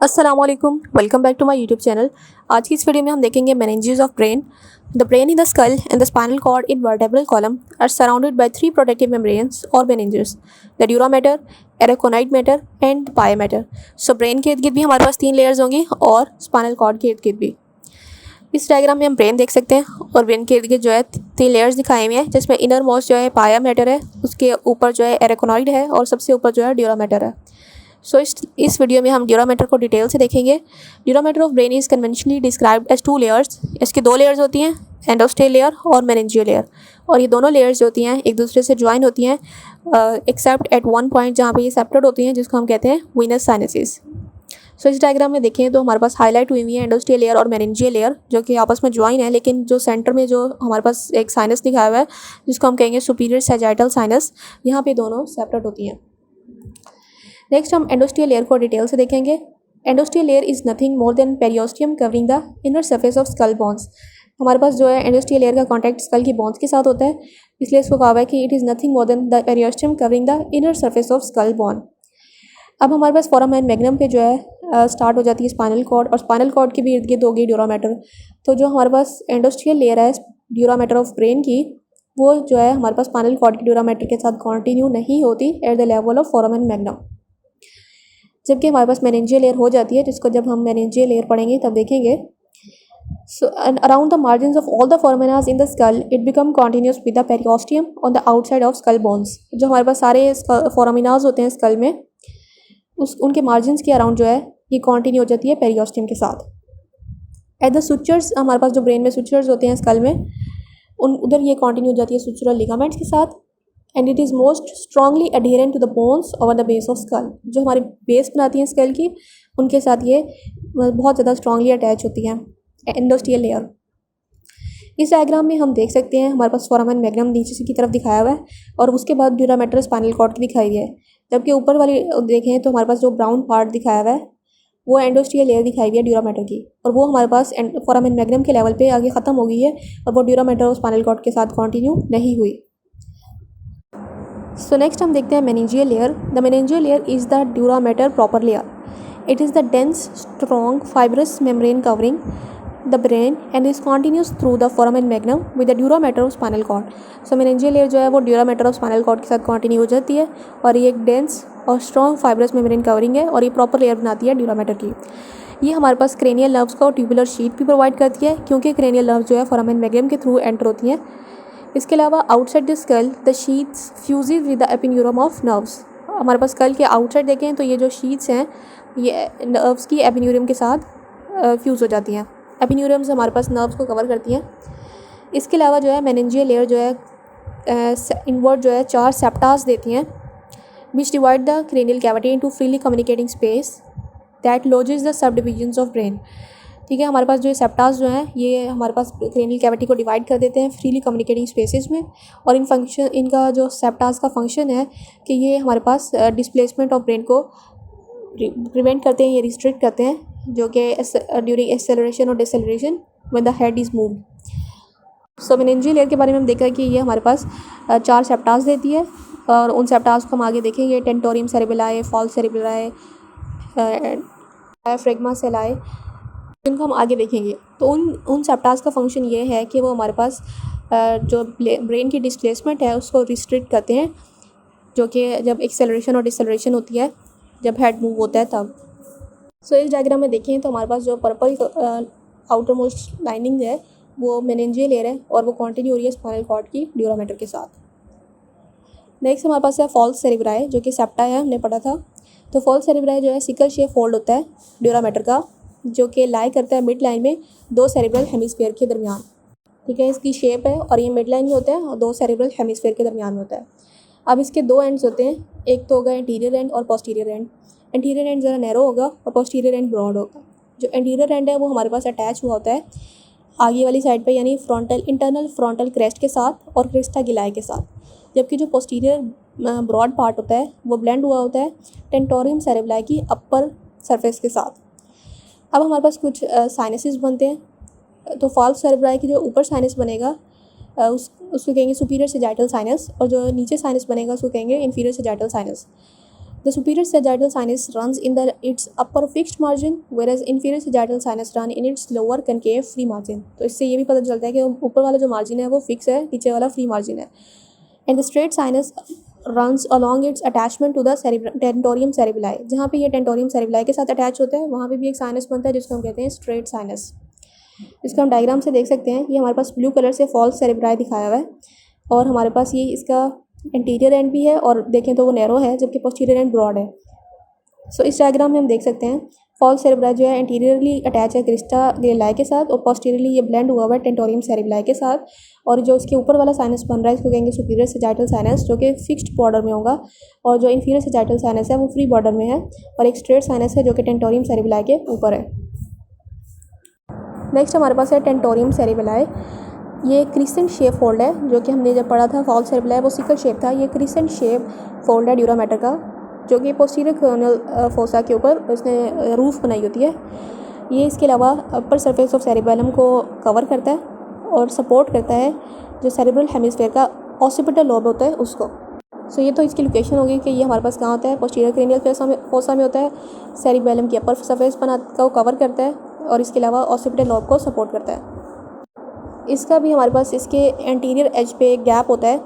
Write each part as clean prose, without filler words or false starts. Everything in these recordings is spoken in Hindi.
अस्सलामुअलैकुम, welcome back to my YouTube channel. आज की इस वीडियो में हम देखेंगे meninges of brain. The brain in the skull and the spinal cord in vertebral column are surrounded by three protective membranes और meninges, the dura mater, arachnoid mater and pia mater. So brain के इर्द गिर्द भी हमारे पास तीन लेयर्स होंगी और स्पाइनल कॉर्ड के इर्द गिर्द भी। इस डायग्राम में हम ब्रेन देख सकते हैं और ब्रेन के इर्द गिर्द जो है तीन लेयर्स दिखाए हुए हैं, जिसमें इनर मोस्ट जो है पाया मैटर है, उसके ऊपर जो है एराकोनाइड है और सबसे ऊपर जो है ड्यूरा मैटर है। सो इस वीडियो में हम ड्यूरा मैटर को डिटेल से देखेंगे। Dura matter of brain is conventionally described as two layers. इसकी दो लेयर्स होती हैं, एंडोस्टेल लेयर और मेनिंजियल लेयर, और ये दोनों लेयर्स जो होती हैं एक दूसरे से ज्वाइन होती हैं एक्सेप्ट एट वन पॉइंट जहाँ पे ये सेपरेट होती हैं, जिसको हम कहते हैं वीनस साइनसेस। सो इस डायग्राम में देखें तो हमारे पास हाईलाइट हुई हुई है एंडोस्टेल लेयर और मेनिंजियल लेयर, जो कि आपस में ज्वाइन है, लेकिन जो सेंटर में जो हमारे पास एक साइनस दिखाया हुआ है जिसको हम कहेंगे सुपीरियर सैजिटल साइनस, यहाँ पे दोनों सेपरेट होती हैं। नेक्स्ट हम एंडोस्टियल लेयर को डिटेल से देखेंगे। Endosteal layer is nothing more than periosteum covering the inner surface of skull bones. हमारे पास जो है एंडोस्टियल लेयर का कॉन्टैक्ट स्कल की बोन्स के साथ होता है, इसलिए इसको कहा हुआ है कि it is nothing more then the periosteum covering the inner surface of skull bone. अब हमारे पास फोरामेन मैग्नम पे जो है स्टार्ट हो जाती है स्पाइनल कॉर्ड, और स्पाइनल कॉर्ड के भी इर्द गिर्द होगी ड्यूरा मैटर। तो जो हमारे पास एंडोस्टियल लेयर है ड्यूरा मैटर ऑफ ब्रेन की, वो जो है हमारे पास स्पाइनल कॉर्ड की ड्यूरा मैटर के साथ कॉन्टिन्यू नहीं होती at the level of foramen magnum. जबकि हमारे पास मेनिंजियल लेयर हो जाती है, जिसको जब हम मेनिंजियल लेयर पढ़ेंगे तब देखेंगे। So around the margin of all the foramenas in the skull it become continuous with the periosteum on the outside of skull bones. जो हमारे पास सारे फोरामिनास होते हैं स्कल में, उनके मार्जिन्स के अराउंड जो है ये कॉन्टिन्यू हो जाती है पेरियोस्टियम के साथ। एट द सुचर्स, हमारे पास जो ब्रेन में सुचर्स होते हैं स्कल में, उधर ये कॉन्टिन्यू हो जाती है सुचुरल लिगामेंट्स के साथ। And it is most strongly adherent to the bones over the base of skull. जो हमारी बेस बनाती हैं स्कल की, उनके साथ ये बहुत ज़्यादा स्ट्रांगली अटैच होती हैं एंडोस्टियल लेयर। इस डायग्राम में हम देख सकते हैं हमारे पास फोरामेन मैग्नम नीचे की तरफ दिखाया हुआ है, और उसके बाद ड्यूरा मैटर स्पाइनल कॉर्ड की दिखाई है। जबकि ऊपर वाली देखें तो हमारे पास जो ब्राउन पार्ट दिखाया हुआ है वो एंडोस्टियल लेयर दिखाई हुई है ड्यूरा मैटर की, और वो हमारे पास फोरामेन मैग्नम के लेवल पे आगे ख़त्म हो गई है, और वो ड्यूरा मैटर और स्पाइनल कॉर्ड के साथ कंटिन्यू नहीं हुई। सो नेक्स्ट हम देखते हैं meningeal layer. The meningeal layer is the dura matter proper layer. It is the dense strong fibrous membrane covering the brain and is continuous through the foramen magnum with the dura matter of spinal cord. So meningeal layer जो है वो dura matter of spinal cord के साथ कॉन्टिन्यू हो जाती है, और ये एक डेंस और स्ट्रॉन्ग फाइब्रस मेम्ब्रेन कवरिंग है, और ये प्रॉपर लेयर बनाती है ड्यूरा मैटर की। ये हमारे पास क्रेनियल नर्व्स को ट्यूबुलर शीट भी प्रोवाइड करती है, क्योंकि क्रेनियल नर्व्स जो है फोरामेन मैग्नम के थ्रू एंटर होती हैं। इसके अलावा outside the skull the sheaths fuses with the epineurium of nerves. हमारे पास स्कल के आउटसाइड देखें तो ये जो शीट्स हैं ये नर्व्स की एपिन्यूरम के साथ फ्यूज़ हो जाती हैं। एपिन्यूरम्स हमारे पास नर्व्स को कवर करती हैं। इसके अलावा जो है मेनिंजियल लेयर जो है इनवर्ड जो है चार सेप्टास देती हैं, विच divide the cranial cavity into freely communicating space that lodges the sub divisions of brain. ठीक है, हमारे पास जो सेप्टास जो हैं ये हमारे पास क्रेनियल कैविटी को डिवाइड कर देते हैं फ्रीली कम्युनिकेटिंग स्पेसेस में, और इनका जो सेप्टास का फंक्शन है कि ये हमारे पास डिस्प्लेसमेंट ऑफ ब्रेन को प्रिवेंट करते हैं, ये रिस्ट्रिक्ट करते हैं, जो कि ड्यूरिंग एक्सेलरेशन और deceleration when the head is moved. So meningeal layer के बारे में हम देखा कि ये हमारे पास चार सेप्टास देती है, और उन सेप्टास को हम आगे देखेंगे। टेंटोरियम सेरेबेलाई, फॉल्स सेरेबेलाई, डायफ्रेगमा सेलाई, जिनको हम आगे देखेंगे। तो उन सेप्टास का फंक्शन ये है कि वो हमारे पास जो ब्रेन की डिस्प्लेसमेंट है उसको रिस्ट्रिक्ट करते हैं, जो कि जब एक्सेलरेशन और डिसेलरेशन होती है, जब हेड मूव होता है तब। सो इस डायग्राम में देखें तो हमारे पास जो पर्पल आउटर मोस्ट लाइनिंग है वो मेनिंजियल लेयर है, और वो कंटिन्यू हो रही है स्पाइनल कॉर्ड की ड्यूरा मैटर के साथ। नेक्स्ट हमारे पास है फॉल्स सेरेब्राई, जो कि सेप्टा है, हमने पढ़ा था। तो फॉल्स सेरेब्राई जो है सिकल शेप फोल्ड होता है ड्यूरा मैटर का, जो कि लाई करता है मिड लाइन में दो सेरेब्रल हेमिस्फीयर के दरमियान। ठीक है, इसकी शेप है, और ये मिड लाइन में होता है और दो सेरेब्रल हेमिस्फीयर के दरमियान में होता है। अब इसके दो एंड्स होते हैं, एक तो होगा एंटीरियर एंड और पोस्टीरियर एंड। एंटीरियर एंड ज़रा नैरो होगा और पोस्टीरियर एंड ब्रॉड होगा। जो एंटीरियर एंड है वो हमारे पास अटैच हुआ होता है आगे वाली साइड पे, यानी इंटरनल फ्रंटल क्रेस्ट के साथ और क्रिस्टा गिलाई के साथ, जबकि जो पोस्टीरियर ब्रॉड पार्ट होता है वो ब्लेंड हुआ होता है टेंटोरियम सेरेब्राई की अपर सरफेस के साथ। अब हमारे पास कुछ साइनसेस बनते हैं। तो फॉल्स सेरेब्राई की जो ऊपर साइनस बनेगा उसको कहेंगे सुपीरियर सैजिटल साइनस, और जो नीचे साइनस बनेगा उसको कहेंगे inferior sagittal sinus. The superior sagittal sinus runs in its upper fixed margin, whereas inferior sagittal sinus run in its lower concave free margin. तो इससे ये भी पता चलता है कि ऊपर वाला जो मार्जिन है वो फिक्स है, नीचे वाला फ्री मार्जिन है. And the straight sinus runs along its attachment to the tentorium cerebelli. जहाँ पे ये tentorium cerebelli के साथ अटैच होता है वहाँ पे भी एक साइनस बनता है जिसको हम कहते हैं स्ट्रेट साइनस. इसका हम डायग्राम से देख सकते हैं. ये हमारे पास ब्लू कलर से फॉल्स सेरेब्राई दिखाया हुआ है और हमारे पास ये इसका इंटीरियर एंड भी है और देखें तो वो नैरो है जबकि पोस्टीरियर एंड ब्रॉड है. सो इस डायग्राम में हम देख सकते हैं फॉल्स सेरेब्राई जो है इंटीरियरली अटैच है क्रिस्टा ग्रेलाई के साथ और पोस्टीरियरली ये ब्लेंड हुआ हुआ है टेंटोरियम सेरेब्राई के साथ. और जो उसके ऊपर वाला साइनस बन रहा है इसको कहेंगे सुपीरियर सेजाइटल साइनस जो कि फिक्स्ड बॉर्डर में होगा और जो इन्फीरियर सेजाइटल साइनस है वो फ्री बॉर्डर में है और एक स्ट्रेट साइनस है जो कि टेंटोरियम सेरेब्राई के ऊपर है. नेक्स्ट हमारे पास है टेंटोरियम सेरेब्राई. ये क्रिसेंट शेप फोल्ड है जो कि हमने जब पढ़ा था फॉल्स सेरेब्राई वो सिकल शेप था. ये क्रिसेंट शेप फोल्ड है ड्यूरा मैटर का जो कि पोस्टीरियर कोरोनल फोसा के ऊपर उसने रूफ बनाई होती है. ये इसके अलावा अपर सरफेस ऑफ सेरेबेलम को कवर करता है और सपोर्ट करता है जो सेरेब्रल हेमिस्फेयर का ऑसिपिटल लोब होता है उसको. सो ये तो इसकी लोकेशन होगी कि ये हमारे पास कहाँ होता है पोस्टीरियर क्रेनियल फोसा में होता है. सेरेबेलम की अपर सरफेस को कवर करता है और इसके अलावा ऑसिपिटल लोब को सपोर्ट करता है. इसका भी हमारे पास इसके एंटीरियर एज पे एक गैप होता है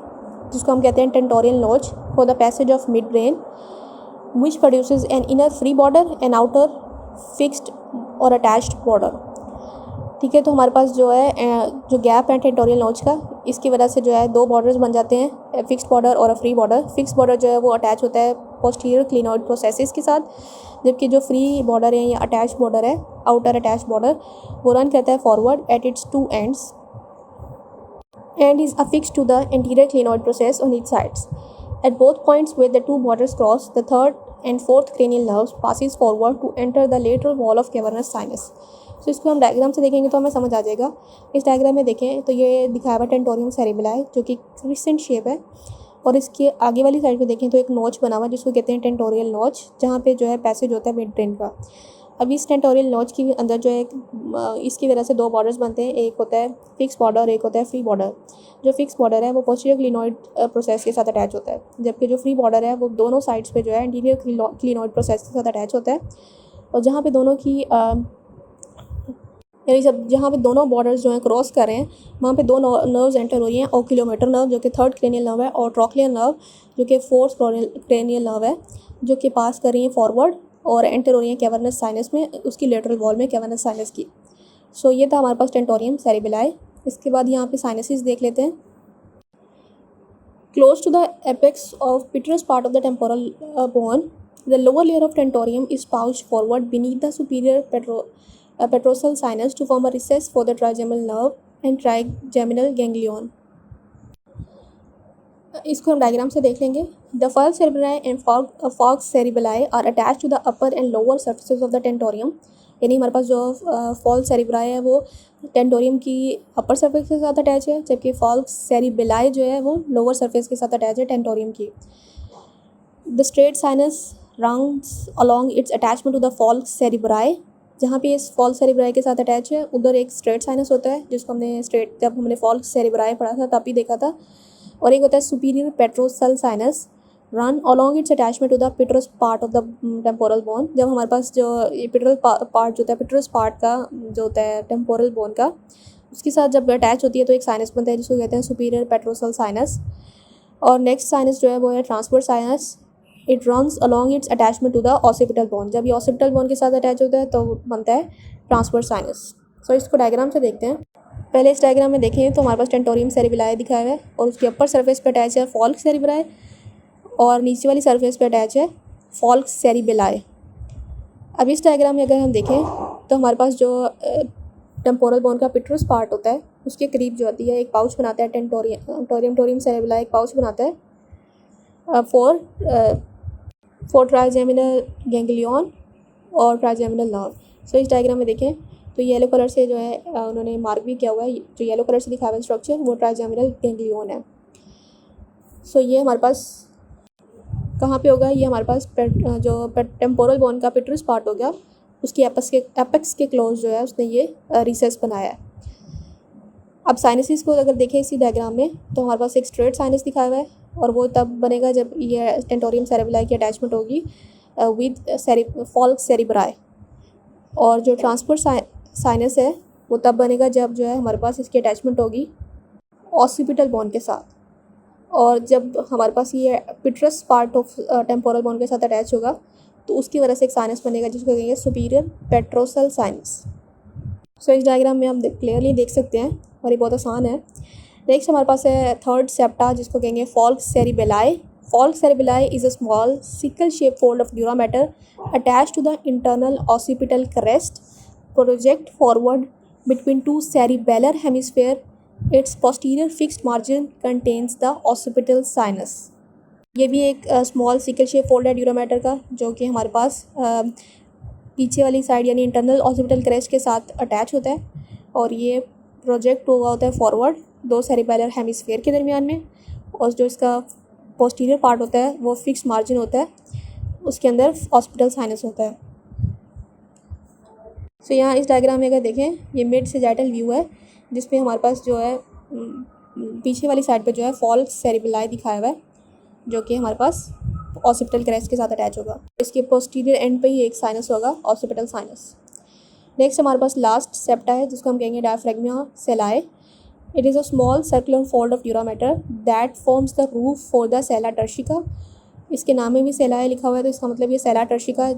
जिसको हम कहते हैं टेंटोरियल नोच for the passage of mid brain which produces an inner free border and outer fixed और attached border. ठीक है, तो हमारे पास जो है जो गैप है टेंटोरियल नोच का इसकी वजह से जो है दो बॉर्डर्स बन जाते हैं फिक्स्ड बॉर्डर और फ्री बॉर्डर. फिक्स बॉर्डर जो है वो अटैच होता है पोस्टीरियर क्लिनोइड प्रोसेसेस के साथ जबकि जो फ्री बॉर्डर है या अटैच बॉर्डर है आउटर अटैच बॉर्डर वो रन करता है forward at its two ends and is affixed to the anterior clinoid process on its sides. At both points where the two borders cross, the third and fourth cranial nerves passes forward to enter the lateral wall of cavernous sinus. So इसको हम डायग्राम से देखेंगे तो हमें समझ आ जाएगा. इस डायग्राम में देखें तो ये दिखाया हुआ टेंटोरियम सेरेब्राई जो कि क्रिसेंट शेप है और इसके आगे वाली साइड पे देखें तो एक नोच बना हुआ जिसको कहते हैं टेंटोरियल नोच जहाँ पे जो है पैसेज होता है मिड ब्रेन का. अब इस टेंटोरियल नोच के अंदर जो है इसकी वजह से दो बॉर्डर्स बनते हैं. एक होता है फिक्स बॉर्डर एक होता है फ्री बॉर्डर. जो फिक्स बॉर्डर है वो पोस्टीरियर क्लिनोइड प्रोसेस के साथ अटैच होता है जबकि जो फ्री बॉर्डर है वो दोनों साइड्स पे जो है एंटीरियर क्लिनोइड प्रोसेस के साथ अटैच होता है. और जहाँ पे दोनों की यानी जहाँ पे दोनों बॉर्डर्स जो हैं क्रॉस कर रहे हैं वहाँ पे दो नर्व्स एंटर हो रही हैं. ओक्यूलोमीटर नर्व जो कि थर्ड क्रेनियल नर्व है और ट्रॉक्लियर नर्व जो कि फोर्थ क्रेनियल नर्व है जो कि पास कर रही हैं फॉरवर्ड और एंटर हो रही है कैवर्नस साइनस में उसकी लेटरल वॉल में कैवर्नस साइनस की. सो ये था हमारे पास टेंटोरियम सेरेब्राई. इसके बाद यहाँ पे साइनसिस देख लेते हैं. Close to the apex of petrous part of the temporal bone the lower layer of tentorium is pouched forward beneath the superior petrosal sinus to form a recess for the trigeminal nerve and trigeminal ganglion. इसको हम डायग्राम से देख लेंगे. The falx cerebri and falx cerebri are attach to the upper and lower surfaces of the tentorium. यानी हमारे पास जो फॉल्स सेरेब्राई है वो टेंटोरियम की अपर सरफेस के साथ अटैच है जबकि फॉल्स सेरेब्राई जो है वो लोअर सरफेस के साथ अटैच है टेंटोरियम की. The straight sinus runs along its attachment to the falx cerebri. जहाँ पे इस फॉल्स सेरेब्राई के साथ अटैच है उधर एक स्ट्रेट साइनस होता है जिसको हमने जब हमने फॉल्स सेरेब्राई पढ़ा था तब भी देखा था. और एक होता है superior petrosal sinus run along its attachment to the petrous part of the temporal bone. जब हमारे पास जो ये पिटरल पार्ट जो होता है पिटरस पार्ट का जो होता है टेम्पोरल बोन का उसके साथ जब अटैच होती है तो एक साइनस बनता है जिसको कहते हैं सुपीरियर पेट्रोसल साइनस. और नेक्स्ट साइनस जो है वो है transverse sinus. It runs along its attachment to the occipital bone. जब ये ऑसिपिटल बोन के साथ अटैच होता है तो बनता है ट्रांसवर्स साइनस. सो इसको डायग्राम से देखते हैं. पहले इस डायग्राम में देखें तो हमारे पास टेंटोरियम सेरेब्राई दिखाया हुआ है और उसकी अपर सरफेस पे अटैच है फॉल्स सेरेब्राई और नीचे वाली सरफेस पे अटैच है फॉल्स सेरेब्राई. अब इस डायग्राम में अगर हम देखें तो हमारे पास जो टेम्पोरल बोन का पिटरस पार्ट होता है उसके करीब जो होती है एक पाउच बनाता है टेंटोरियम सेरेब्राई एक पाउच बनाता है फॉर ट्राइजेमिनल गैंग्लियन और ट्राइजेमिनल नर्व. सो इस डायग्राम में देखें तो येलो कलर से जो है उन्होंने मार्क भी किया हुआ है. जो येलो कलर से दिखा हुआ है स्ट्रक्चर वो ट्राइजेमिनल गैंग्लियन है. सो ये हमारे पास कहाँ पे होगा. ये हमारे पास जो टेम्पोरल बोन का पिटरस पार्ट हो गया उसकी एपेक्स के क्लोज जो है उसने ये रिसेस बनाया है. अब साइनसिस को अगर देखें इसी डायग्राम में तो हमारे पास एक स्ट्रेट साइनस दिखाया हुआ है और वो तब बनेगा जब ये टेंटोरियम सेरेबेलाई की अटैचमेंट होगी विद फॉल्स सेरिब्राई। और जो ट्रांसपोर्ट साइनस है वो तब बनेगा जब जो है हमारे पास इसकी अटैचमेंट होगी ऑसिपिटल बोन के साथ। और जब हमारे पास ये पिट्रस पार्ट ऑफ टेम्पोरल बोन के साथ अटैच होगा तो उसकी वजह से एक साइनस बनेगा जिसको कहेंगे सुपीरियर पेट्रोसल साइनस। सो इस डायग्राम में हम क्लियरली देख सकते हैं और ये बहुत आसान है। नेक्स्ट हमारे पास है थर्ड सेप्टा जिसको कहेंगे falx cerebelli. Falx cerebelli is a small sickle shape fold of dura matter attach to the internal occipital crest, project forward between two cerebellar hemisphere. Its posterior fixed margin contains the occipital sinus. ये भी एक स्मॉल सिकल शेप फोल्ड है ड्यूरा मैटर का जो कि हमारे पास पीछे वाली साइड यानी इंटरनल ऑसिपिटल क्रेस्ट के साथ अटैच होता है और ये प्रोजेक्ट हुआ होता है फॉरवर्ड दो सेरिबेलर हेमिस्फेयर के दरमियान में। और जो इसका पोस्टीरियर पार्ट होता है वो फिक्स मार्जिन होता है, उसके अंदर ऑसिपिटल साइनस होता है। सो यहाँ इस डायग्राम में अगर देखें ये मिड सेजाइटल व्यू है जिसमें हमारे पास जो है पीछे वाली साइड पे जो है फॉल्स सेरिबेलाई दिखाया हुआ है जो कि हमारे पास ऑसिपिटल क्रेस्ट के साथ अटैच होगा। इसके पोस्टीरियर एंड पे ही एक साइनस होगा ऑसिपिटल साइनस। नेक्स्ट हमारे पास लास्ट सेप्टा है जिसको हम कहेंगे diaphragma sellae. It is a small circular fold of dura mater that forms the roof for the sella turcica. इसके नाम में भी सेलाई लिखा हुआ है तो इसका मतलब ये सेला टर्शिका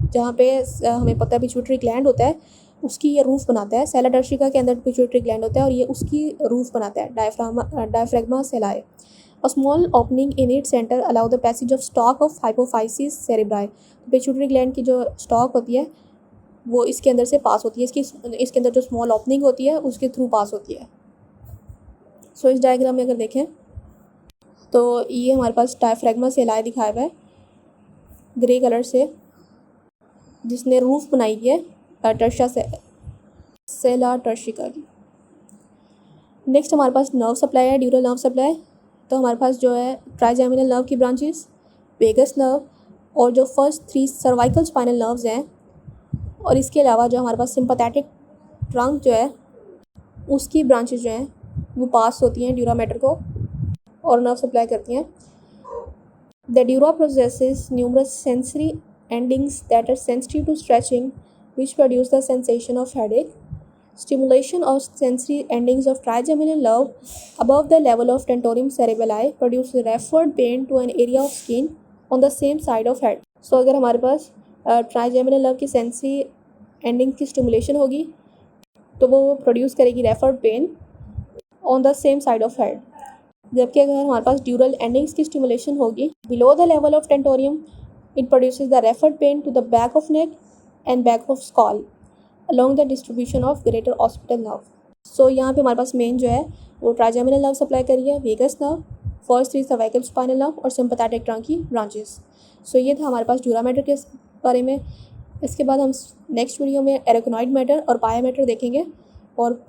जहाँ पे हमें पता है पिट्यूटरी ग्लैंड होता है उसकी ये रूफ बनाता है। सेला टर्शिका के अंदर पिट्यूटरी ग्लैंड होता है और ये उसकी रूफ बनाता है diaphragma sellae. A small opening in it centre allow the passage of stalk of hypophysis cerebri. Pituitary gland की जो स्टॉक होती है वो इसके अंदर से पास होती है, इसके अंदर जो स्मॉल ओपनिंग होती है उसके थ्रू पास होती है। सो इस डायग्राम में अगर देखें तो ये हमारे पास डायफ्रैग्मा सेलाई दिखाया हुआ है ग्रे कलर से जिसने रूफ बनाई है टर्शा सेला टर्शिका की। नेक्स्ट हमारे पास नर्व सप्लाई है, ड्यूरल नर्व सप्लाई। तो हमारे पास जो है ट्राइजेमिनल नर्व की ब्रांचेस, वेगस नर्व और जो फर्स्ट 3 सर्वाइकल स्पाइनल नर्व्स हैं और इसके अलावा जो हमारे पास सिंपैथेटिक ट्रंक जो है उसकी ब्रांचेस जो हैं वो पास होती हैं ड्यूरा मैटर को और नर्व सप्लाई करती हैं। The dura possesses numerous sensory endings that are sensitive to stretching, which produce the sensation of headache. Stimulation of sensory endings of trigeminal nerve above the level of tentorium cerebelli produce referred pain to an area of skin on the same side of head. So अगर हमारे पास ट्राइजेमिनल नर्व की सेंसरी एंडिंग की स्टिमुलेशन होगी तो वो प्रोड्यूस करेगी referred pain on the same side of head. जबकि अगर हमारे पास ड्यूरल एंडिंग्स की स्टिमुलेशन होगी below the level of tentorium, it produces the referred pain to the back of neck and back of skull along the distribution of greater occipital nerve. So यहाँ पे हमारे पास मेन जो है वो ट्राइजेमिनल नर्व सप्लाई कर रही है, vagus nerve, first 3 cervical spinal nerve और सिंपैथेटिक ट्रंक की ब्रांचेस। सो ये था हमारे पास ड्यूरा मैटर के बारे में। इसके बाद हम नेक्स्ट वीडियो में एरेकोनॉइड मैटर और पाया मैटर देखेंगे। और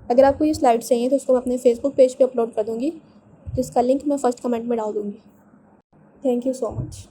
अगर आपको ये स्लाइड्स चाहिए तो उसको मैं अपने फेसबुक पेज पे अपलोड कर दूँगी जिसका लिंक मैं फर्स्ट कमेंट में डाल दूँगी। Thank you so much.